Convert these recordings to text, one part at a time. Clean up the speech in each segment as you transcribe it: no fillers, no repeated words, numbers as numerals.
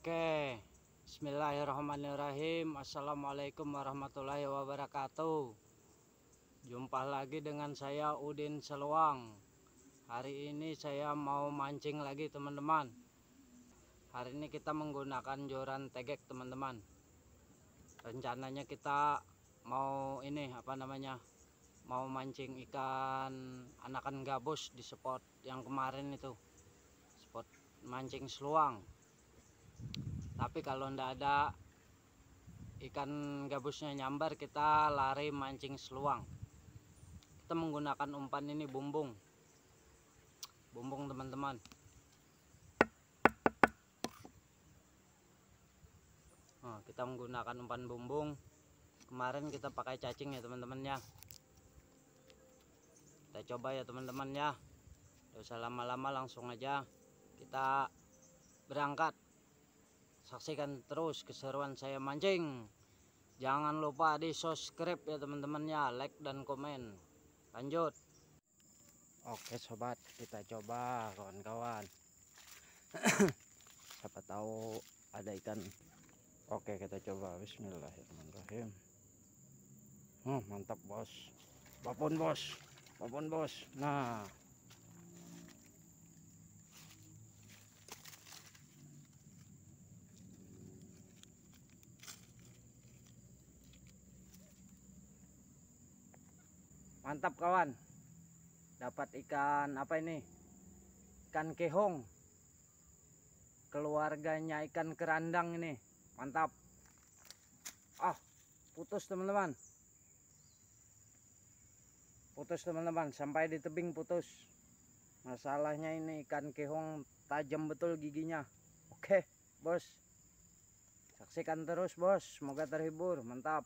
Oke, Bismillahirrahmanirrahim. Assalamualaikum warahmatullahi wabarakatuh. Jumpa lagi dengan saya Udin Seluang. Hari ini saya mau mancing lagi teman-teman. Hari ini kita menggunakan joran tegek teman-teman. Rencananya kita mau mau mancing ikan anakan gabus di spot yang kemarin itu, spot mancing seluang. Tapi kalau ndak ada ikan gabusnya nyambar, kita lari mancing seluang. Kita menggunakan umpan ini bumbung teman-teman. Nah, kita menggunakan umpan bumbung. Kemarin kita pakai cacing ya teman-teman ya. Kita coba ya teman-teman ya. Tidak usah lama-lama, langsung aja kita berangkat. Saksikan terus keseruan saya mancing. Jangan lupa di subscribe ya teman-teman ya, like dan komen. Lanjut. Oke sobat, kita coba kawan-kawan. Siapa tahu ada ikan. Oke, kita coba. Bismillahirrahmanirrahim. Mantap bos. Babon bos. Nah, mantap kawan. Dapat ikan apa ini? Ikan kehong. Keluarganya ikan kerandang ini. Mantap. Putus teman-teman. Sampai di tebing putus. Masalahnya ini ikan kehong tajam betul giginya. Oke, bos. Saksikan terus, bos. Semoga terhibur. Mantap.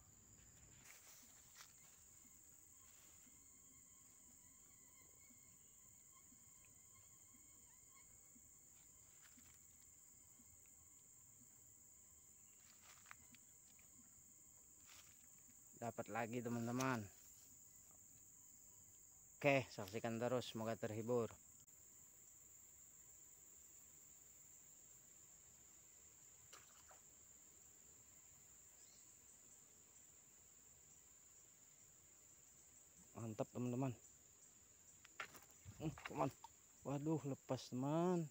Dapat lagi teman-teman. Oke, saksikan terus, semoga terhibur. Mantap teman-teman. Teman. Waduh, lepas teman.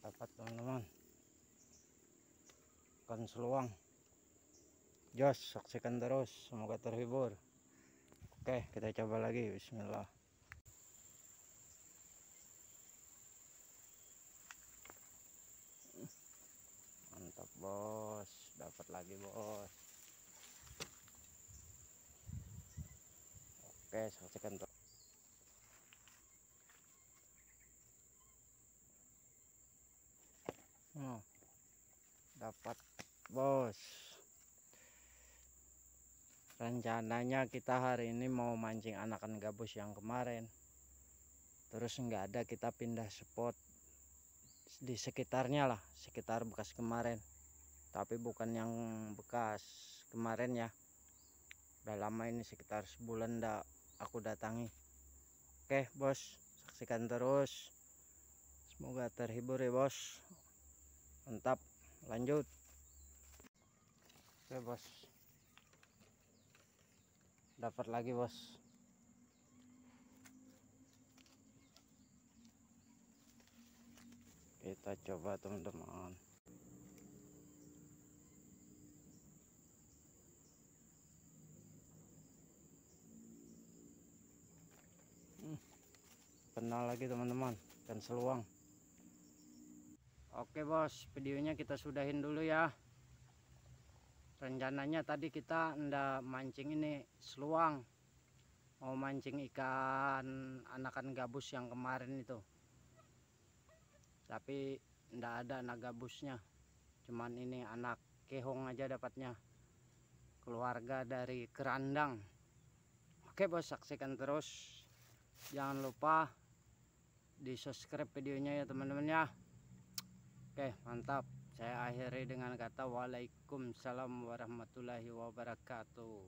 Dapat teman-teman. Ikan seluang. Jos, saksikan terus, semoga terhibur. Oke, kita coba lagi. Bismillah. Mantap bos, dapat lagi bos. Oke, saksikan terus. Dapat bos. Rencananya kita hari ini mau mancing anakan gabus yang kemarin, terus nggak ada, kita pindah spot di sekitarnya lah, sekitar bekas kemarin, tapi bukan yang bekas kemarin ya. Udah lama ini, sekitar sebulan ndak aku datangi. Oke bos, saksikan terus, semoga terhibur ya bos. Mantap, lanjut. Oke bos, dapat lagi bos. Kita coba teman-teman. Kenal lagi teman-teman, ikan seluang. Oke bos, videonya kita sudahin dulu ya. Rencananya tadi kita ndak mancing ini seluang, mau mancing ikan anakan gabus yang kemarin itu, tapi ndak ada anak gabusnya, cuman ini anak kehong aja dapatnya, keluarga dari kerandang. Oke bos, saksikan terus, jangan lupa di subscribe videonya ya teman-teman ya. Oke, mantap. Saya akhiri dengan kata waalaikumsalam warahmatullahi wabarakatuh.